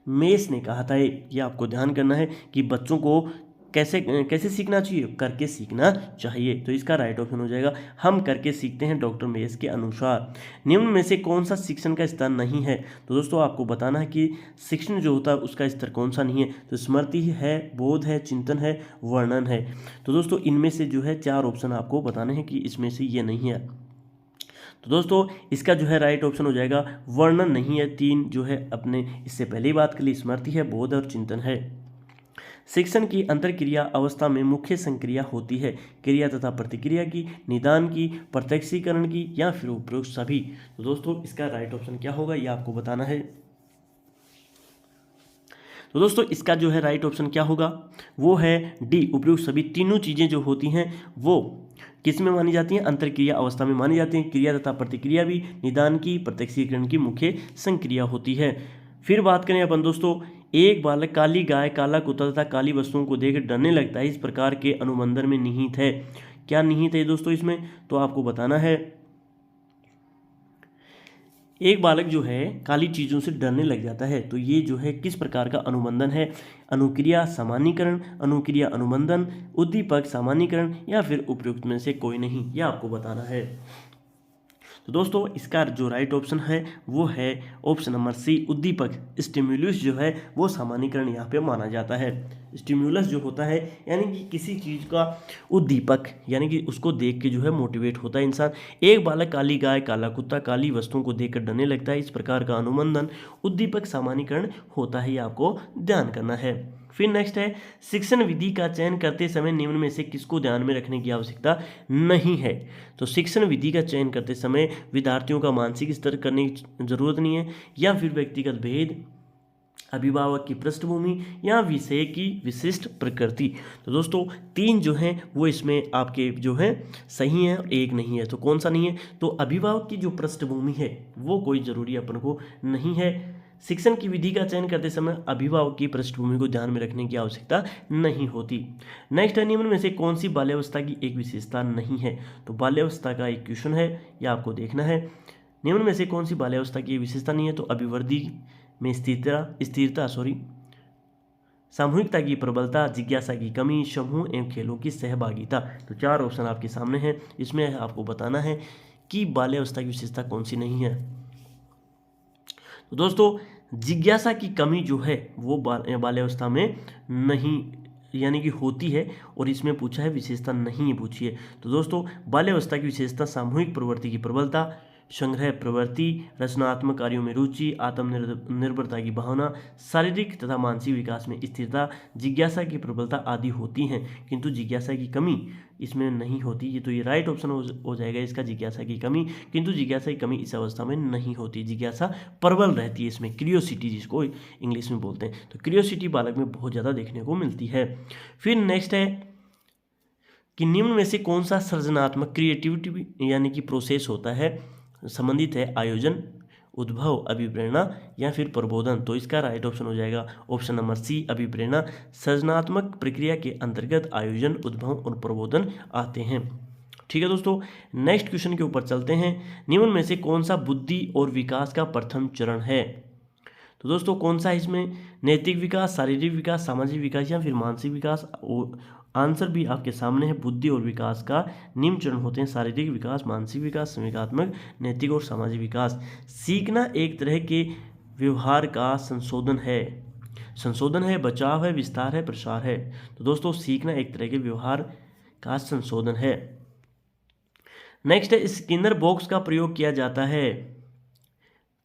मेस ने कहा था। ये आपको ध्यान करना है कि बच्चों को कैसे कैसे सीखना चाहिए? करके सीखना चाहिए। तो इसका राइट ऑप्शन हो जाएगा हम करके सीखते हैं डॉक्टर मेस के अनुसार। निम्न में से कौन सा शिक्षण का स्तर नहीं है? तो दोस्तों आपको बताना है कि शिक्षण जो होता है उसका स्तर कौन सा नहीं है। तो स्मृति है, बोध है, चिंतन है, वर्णन है। तो दोस्तों इनमें से जो है 4 ऑप्शन आपको बताने हैं कि इसमें से ये नहीं है। तो दोस्तों इसका जो है राइट ऑप्शन हो जाएगा वर्णन नहीं है। 3 जो है अपने इससे पहले ही बात कर ली, स्मृति है, बोध और चिंतन है। शिक्षण की अंतरक्रिया अवस्था में मुख्य संक्रिया होती है क्रिया तथा प्रतिक्रिया की, निदान की, प्रत्यक्षीकरण की या फिर उपरोक्त सभी। तो दोस्तों इसका राइट ऑप्शन क्या होगा ये आपको बताना है। तो दोस्तों इसका जो है राइट ऑप्शन क्या होगा? वो है डी, उपरोक्त सभी। तीनों चीज़ें जो होती हैं वो किस में मानी जाती हैं? अंतरक्रिया अवस्था में मानी जाती हैं। क्रिया तथा प्रतिक्रिया भी, निदान की, प्रत्यक्षीकरण की मुख्य संक्रिया होती है। फिर बात करें अपन दोस्तों, एक बालक काली गाय, काला कुत्ता तथा काली वस्तुओं को देख डरने लगता है, इस प्रकार के अनुबंधन में निहित है। क्या निहित है दोस्तों इसमें? तो आपको बताना है एक बालक जो है काली चीज़ों से डरने लग जाता है, तो ये जो है किस प्रकार का अनुबंधन है? अनुक्रिया सामान्यीकरण, अनुक्रिया अनुबंधन, उद्दीपक सामान्यीकरण या फिर उपयुक्त में से कोई नहीं, यह आपको बताना है। तो दोस्तों इसका जो राइट ऑप्शन है वो है ऑप्शन नंबर सी, उद्दीपक। स्टिम्युलस जो है वो सामान्यीकरण यहाँ पे माना जाता है। स्टिम्युलस जो होता है यानी कि किसी चीज़ का उद्दीपक, यानी कि उसको देख के जो है मोटिवेट होता है इंसान। एक बालक काली गाय, काला कुत्ता, काली वस्तुओं को देखकर डरने लगता है, इस प्रकार का अनुबंधन उद्दीपक सामान्यीकरण होता है, ये आपको ध्यान करना है। फिर नेक्स्ट है, शिक्षण विधि का चयन करते समय निम्न में से किसको ध्यान में रखने की आवश्यकता नहीं है? तो शिक्षण विधि का चयन करते समय विद्यार्थियों का मानसिक स्तर करने की जरूरत नहीं है, या फिर व्यक्तिगत भेद, अभिभावक की पृष्ठभूमि या विषय की विशिष्ट प्रकृति। तो दोस्तों 3 जो हैं वो इसमें आपके जो है सही हैं और 1 नहीं है। तो कौन सा नहीं है? तो अभिभावक की जो पृष्ठभूमि है वो कोई ज़रूरी अपन को नहीं है। शिक्षण की विधि का चयन करते समय अभिभावक की पृष्ठभूमि को ध्यान में रखने की आवश्यकता नहीं होती। नेक्स्ट है, निम्न में से कौन सी बाल्यावस्था की एक विशेषता नहीं है? तो बाल्यावस्था का एक क्वेश्चन है, यह आपको देखना है। निम्न में से कौन सी बाल्यावस्था की विशेषता नहीं है? तो अभिवृद्धि में स्थिरता सामूहिकता की प्रबलता, जिज्ञासा की कमी, समूह एवं खेलों की सहभागिता। तो 4 ऑप्शन आपके सामने हैं, इसमें आपको बताना है कि बाल्यावस्था की विशेषता कौन सी नहीं है। तो दोस्तों जिज्ञासा की कमी जो है वो बाल्यावस्था में नहीं यानी कि होती है, और इसमें पूछा है विशेषता नहीं पूछी है। तो दोस्तों बाल्यावस्था की विशेषता सामूहिक प्रवृत्ति की प्रबलता, संग्रह प्रवृत्ति, रचनात्मक कार्यों में रुचि, आत्मनिर्भरता की भावना, शारीरिक तथा मानसिक विकास में स्थिरता, जिज्ञासा की प्रबलता आदि होती हैं, किंतु जिज्ञासा की कमी इसमें नहीं होती। ये तो ये राइट ऑप्शन हो जाएगा इसका, जिज्ञासा की कमी, किंतु जिज्ञासा की कमी इस अवस्था में नहीं होती। जिज्ञासा प्रबल रहती है इसमें, क्यूरियोसिटी जिसको इंग्लिश में बोलते हैं। तो क्यूरियोसिटी बालक में बहुत ज़्यादा देखने को मिलती है। फिर नेक्स्ट है कि निम्न में से कौन सा सृजनात्मक क्रिएटिविटी यानी कि प्रोसेस होता है संबंधित है आयोजन, उद्भव, अभिप्रेरणा या फिर प्रबोधन। तो इसका राइट ऑप्शन हो जाएगा ऑप्शन नंबर सी, अभिप्रेरणा। सृजनात्मक प्रक्रिया के अंतर्गत आयोजन, उद्भव और प्रबोधन आते हैं। ठीक है दोस्तों, नेक्स्ट क्वेश्चन के ऊपर चलते हैं। निम्न में से कौन सा बुद्धि और विकास का प्रथम चरण है? तो दोस्तों कौन सा है इसमें? नैतिक विकास, शारीरिक विकास, सामाजिक विकास या फिर मानसिक विकास? आंसर भी आपके सामने है। बुद्धि और विकास का निम्न चरण होते हैं शारीरिक विकास, मानसिक विकास, संवेगात्मक, नैतिक और सामाजिक विकास। सीखना एक तरह के व्यवहार का संशोधन है। संशोधन है, बचाव है, विस्तार है, प्रसार है। तो दोस्तों सीखना एक तरह के व्यवहार का संशोधन है। नेक्स्ट है, स्किनर बॉक्स का प्रयोग किया जाता है।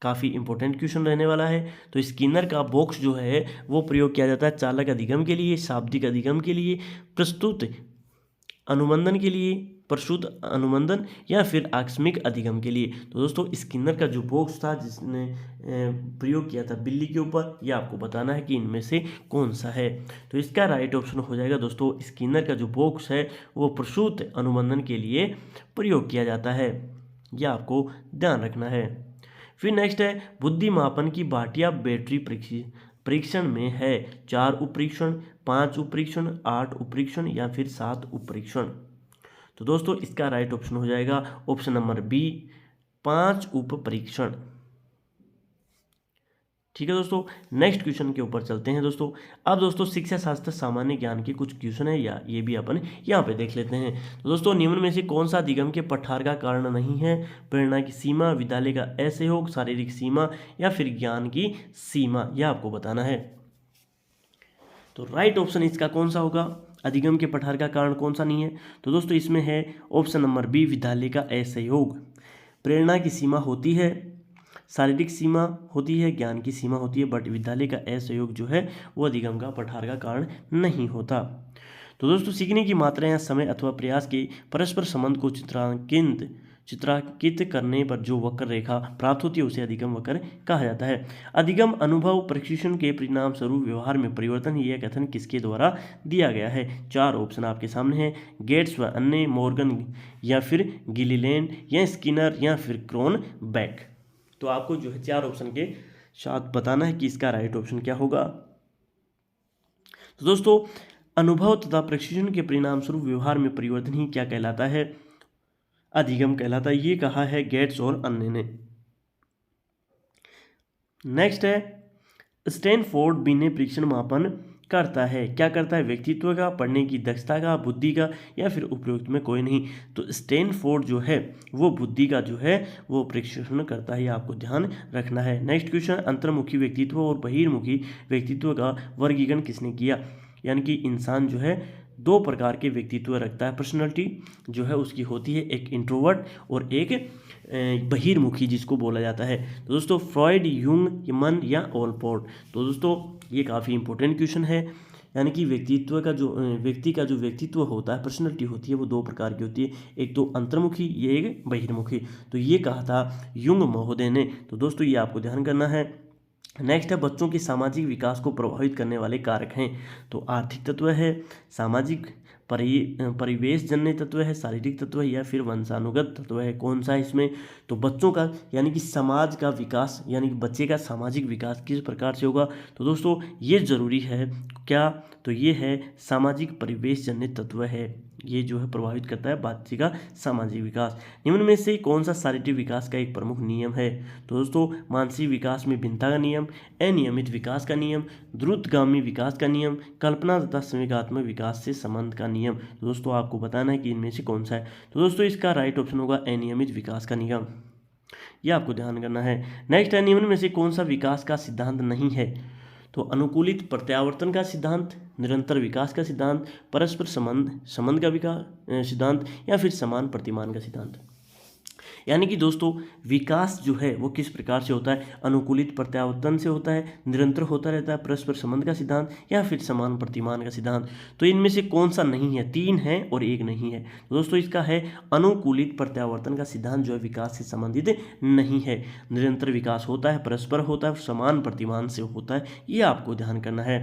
काफ़ी इंपॉर्टेंट क्वेश्चन रहने वाला है। तो स्किनर का बॉक्स जो है वो प्रयोग किया जाता है चालक अधिगम के लिए, शाब्दिक अधिगम के लिए, प्रस्तुत अनुबंधन के लिए, प्रसूत अनुबंधन या फिर आकस्मिक अधिगम के लिए। तो दोस्तों स्किनर का जो बॉक्स था जिसने प्रयोग किया था बिल्ली के ऊपर, यह आपको बताना है कि इनमें से कौन सा है। तो इसका राइट ऑप्शन हो जाएगा दोस्तों, स्किनर का जो बॉक्स है वो प्रसूत अनुबंधन के लिए प्रयोग किया जाता है। यह आपको ध्यान रखना है। फिर नेक्स्ट है, बुद्धि मापन की बाटिया बैटरी परीक्षण में है 4 उप परीक्षण, 5 उप परीक्षण, 8 उप परीक्षण या फिर 7 उप परीक्षण। तो दोस्तों इसका राइट ऑप्शन हो जाएगा ऑप्शन नंबर बी, 5 उप परीक्षण। ठीक है दोस्तों, नेक्स्ट क्वेश्चन के ऊपर चलते हैं दोस्तों। अब दोस्तों शिक्षा शास्त्र सामान्य ज्ञान के कुछ क्वेश्चन है या ये भी अपन यहाँ पे देख लेते हैं। तो दोस्तों निम्न में से कौन सा अधिगम के पठार का कारण नहीं है? प्रेरणा की सीमा, विद्यालय का असहयोग, शारीरिक सीमा या फिर ज्ञान की सीमा? यह आपको बताना है। तो राइट ऑप्शन इसका कौन सा होगा? अधिगम के पठार का कारण कौन सा नहीं है? तो दोस्तों इसमें है ऑप्शन नंबर बी, विद्यालय का असहयोग। प्रेरणा की सीमा होती है, शारीरिक सीमा होती है, ज्ञान की सीमा होती है, बट विद्यालय का असहयोग जो है वो अधिगम का पठार का कारण नहीं होता। तो दोस्तों सीखने की मात्रा या समय अथवा प्रयास के परस्पर संबंध को चित्रांकित करने पर जो वक्र रेखा प्राप्त होती है उसे अधिगम वक्र कहा जाता है। अधिगम अनुभव प्रशिक्षण के परिणाम स्वरूप व्यवहार में परिवर्तन, यह कथन किसके द्वारा दिया गया है? 4 ऑप्शन आपके सामने हैं, गेट्स व अन्य, मॉर्गन या फिर गिलीलैंड या स्किनर या फिर क्रोनबेक। तो आपको जो है 4 ऑप्शन के साथ बताना है कि इसका राइट ऑप्शन क्या होगा। तो दोस्तों अनुभव तथा प्रशिक्षण के परिणाम स्वरूप व्यवहार में परिवर्तन ही क्या कहलाता है? अधिगम कहलाता है। ये कहा है गेट्स और अन्य ने। नेक्स्ट है, स्टैनफोर्ड बिने परीक्षण मापन करता है। क्या करता है? व्यक्तित्व का, पढ़ने की दक्षता का, बुद्धि का या फिर उपयुक्त में कोई नहीं। तो स्टैनफोर्ड जो है वो बुद्धि का जो है वो परीक्षण करता है, आपको ध्यान रखना है। नेक्स्ट क्वेश्चन, अंतर्मुखी व्यक्तित्व और बहिर्मुखी व्यक्तित्व का वर्गीकरण किसने किया? यानी कि इंसान जो है 2 प्रकार के व्यक्तित्व रखता है। पर्सनैलिटी जो है उसकी होती है एक इंट्रोवर्ट और एक बहिर्मुखी जिसको बोला जाता है। तो दोस्तों फ्रॉइड, यूंग, मन या ओलपोर्ट। तो दोस्तों ये काफ़ी इंपॉर्टेंट क्वेश्चन है। यानी कि व्यक्ति का जो व्यक्तित्व होता है, पर्सनैलिटी होती है, वो 2 प्रकार की होती है, एक तो अंतर्मुखी, ये एक बहिर्मुखी। तो ये कहा था यूंग महोदय ने। तो दोस्तों ये आपको ध्यान करना है। नेक्स्ट है, बच्चों के सामाजिक विकास को प्रभावित करने वाले कारक हैं। तो आर्थिक तत्व है, सामाजिक परिवेश जन्य तत्व है, शारीरिक तत्व है या फिर वंशानुगत तत्व है? कौन सा है इसमें? तो बच्चों का यानी कि समाज का विकास, यानी कि बच्चे का सामाजिक विकास किस प्रकार से होगा? तो दोस्तों ये जरूरी है क्या? तो ये है सामाजिक परिवेश जन्य तत्व है, ये जो है प्रभावित करता है बच्चे का सामाजिक विकास। निम्न में से कौन सा शारीरिक विकास का एक प्रमुख नियम है? तो दोस्तों मानसिक विकास में भिन्नता का नियम, अनियमित विकास का नियम, द्रुतगामी विकास का नियम, कल्पना तथा संवेगात्मक विकास से संबंध का नियम। तो दोस्तों आपको बताना है कि इनमें से कौन सा है। तो दोस्तों इसका राइट ऑप्शन होगा अनियमित विकास का नियम, यह आपको ध्यान करना है। नेक्स्ट है, निम्न में से कौन सा विकास का सिद्धांत नहीं है? तो अनुकूलित प्रत्यावर्तन का सिद्धांत, निरंतर विकास का सिद्धांत, परस्पर संबंध का विकास सिद्धांत या फिर समान प्रतिमान का सिद्धांत। यानी कि दोस्तों विकास जो है वो किस प्रकार से होता है? अनुकूलित प्रत्यावर्तन से होता है, निरंतर होता रहता है, परस्पर संबंध का सिद्धांत या फिर समान प्रतिमान का सिद्धांत। तो इनमें से कौन सा नहीं है? 3 है और 1 नहीं है। तो दोस्तों इसका है अनुकूलित प्रत्यावर्तन का सिद्धांत जो है विकास से संबंधित नहीं है। निरंतर विकास होता है, परस्पर होता है, समान प्रतिमान से होता है, ये आपको ध्यान करना है।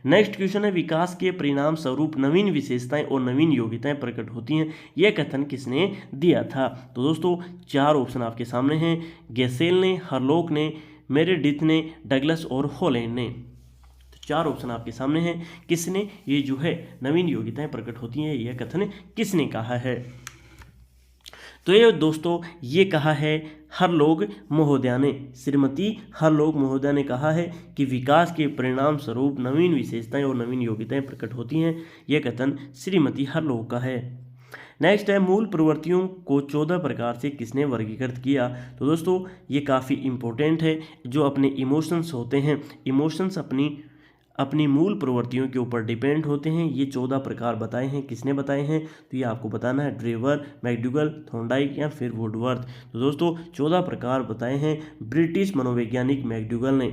नेक्स्ट क्वेश्चन है, विकास के परिणाम स्वरूप नवीन विशेषताएं और नवीन योग्यताएं प्रकट होती हैं, यह कथन किसने दिया था? तो दोस्तों 4 ऑप्शन आपके सामने हैं, गैसेल ने, हरलोक ने, मेरेडिथ ने, डगलस और हॉलैंड ने। तो 4 ऑप्शन आपके सामने हैं, किसने ये जो है नवीन योग्यताएं प्रकट होती हैं, यह कथन किसने कहा है? तो ये दोस्तों ये कहा है हरलोग महोदया ने, श्रीमती हरलोग महोदया ने कहा है कि विकास के परिणाम स्वरूप नवीन विशेषताएं और नवीन योग्यताएं प्रकट होती हैं। यह कथन श्रीमती हरलोग का है। नेक्स्ट है मूल प्रवृत्तियों को 14 प्रकार से किसने वर्गीकृत किया। तो दोस्तों ये काफ़ी इम्पोर्टेंट है। जो अपने इमोशंस होते हैं, इमोशंस अपनी मूल प्रवृत्तियों के ऊपर डिपेंड होते हैं। ये 14 प्रकार बताए हैं, किसने बताए हैं, तो ये आपको बताना है, ड्रेवर, मैकडूगल, थॉर्नडाइक या फिर वुडवर्थ। तो दोस्तों 14 प्रकार बताए हैं ब्रिटिश मनोवैज्ञानिक मैकडूगल ने,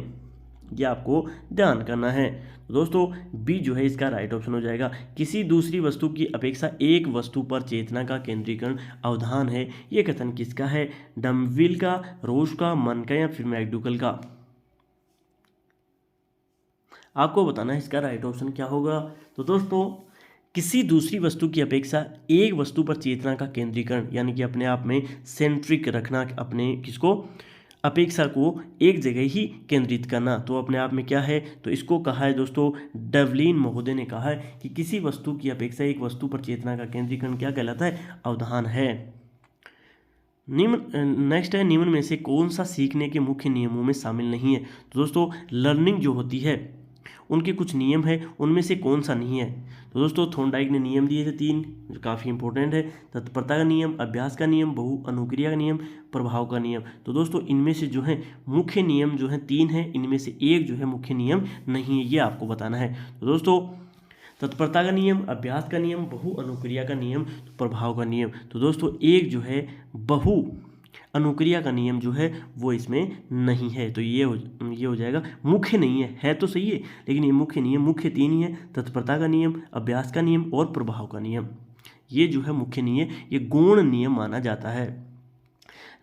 ये आपको ध्यान करना है। तो दोस्तों बी जो है इसका राइट ऑप्शन हो जाएगा। किसी दूसरी वस्तु की अपेक्षा एक वस्तु पर चेतना का केंद्रीकरण अवधान है, ये कथन किसका है, डमविल का, रोज का, मन का या फिर मैकडूगल का। आपको बताना है इसका राइट ऑप्शन क्या होगा। तो दोस्तों किसी दूसरी वस्तु की अपेक्षा एक वस्तु पर चेतना का केंद्रीकरण यानी कि अपने आप में सेंट्रिक रखना, अपने किसको, अपेक्षा को एक जगह ही केंद्रित करना, तो अपने आप में क्या है, तो इसको कहा है दोस्तों डवलिन महोदय ने कहा है कि किसी वस्तु की अपेक्षा एक वस्तु पर चेतना का केंद्रीकरण क्या कहलाता है, अवधान है। निम्न नेक्स्ट है निम्न में से कौन सा सीखने के मुख्य नियमों में शामिल नहीं है। तो दोस्तों लर्निंग जो होती है उनके कुछ नियम है, उनमें से कौन सा नहीं है। तो दोस्तों थॉर्नडाइक ने नियम दिए थे 3 जो काफ़ी इंपॉर्टेंट है, तत्परता का नियम, अभ्यास का नियम, बहु अनुक्रिया का नियम, प्रभाव का नियम। तो दोस्तों इनमें से जो है मुख्य नियम जो है 3 है, इनमें से एक जो है मुख्य नियम नहीं है, ये आपको बताना है। तो दोस्तों तत्परता का नियम, अभ्यास का नियम, बहु अनुक्रिया का नियम, प्रभाव का नियम। तो दोस्तों एक जो है बहु अनुक्रिया का नियम जो है वो इसमें नहीं है, तो ये हो जाएगा, मुख्य नहीं है तो सही है, लेकिन ये मुख्य नहीं है। मुख्य 3 ही है, तत्परता का नियम, अभ्यास का नियम और प्रभाव का नियम। ये जो है मुख्य नहीं है, ये गौण नियम माना जाता है।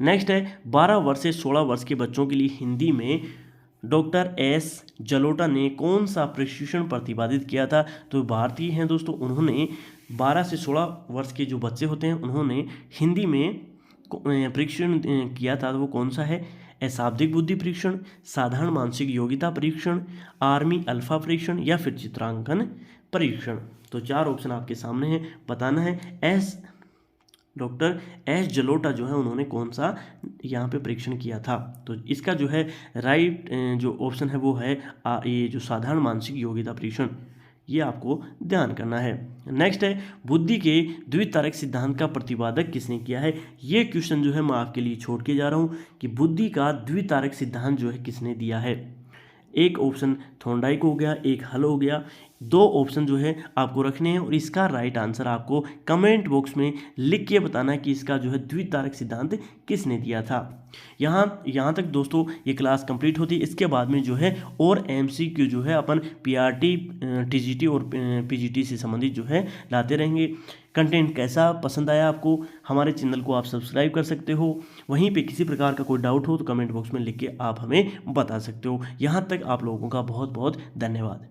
नेक्स्ट है 12 वर्ष से 16 वर्ष के बच्चों के लिए हिंदी में डॉक्टर एस जलोटा ने कौन सा प्रशिक्षण प्रतिपादित किया था। तो भारतीय हैं दोस्तों, उन्होंने 12 से 16 वर्ष के जो बच्चे होते हैं उन्होंने हिंदी में परीक्षण किया था। तो वो कौन सा है, अशाब्दिक बुद्धि परीक्षण, साधारण मानसिक योग्यता परीक्षण, आर्मी अल्फा परीक्षण या फिर चित्रांकन परीक्षण। तो 4 ऑप्शन आपके सामने हैं, बताना है। डॉक्टर एस जलोटा जो है उन्होंने कौन सा यहाँ पे परीक्षण किया था। तो इसका जो है राइट जो ऑप्शन है वो है ये जो साधारण मानसिक योग्यता परीक्षण, ये आपको ध्यान करना है। नेक्स्ट है बुद्धि के द्वितारक सिद्धांत का प्रतिपादक किसने किया है। ये क्वेश्चन जो है मैं आपके लिए छोड़ के जा रहा हूँ कि बुद्धि का द्वितारक सिद्धांत जो है किसने दिया है। एक ऑप्शन थॉर्नडाइक हो गया, एक हल हो गया, 2 ऑप्शन जो है आपको रखने हैं और इसका राइट आंसर आपको कमेंट बॉक्स में लिख के बताना है कि इसका जो है द्वितारक सिद्धांत किसने दिया था। यहाँ तक दोस्तों ये क्लास कंप्लीट होती है। इसके बाद में जो है और MCQ जो है अपन PRT, TGT और PGT से संबंधित जो है लाते रहेंगे। कंटेंट कैसा पसंद आया आपको, हमारे चैनल को आप सब्सक्राइब कर सकते हो। वहीं पे किसी प्रकार का कोई डाउट हो तो कमेंट बॉक्स में लिख के आप हमें बता सकते हो। यहाँ तक आप लोगों का बहुत बहुत धन्यवाद।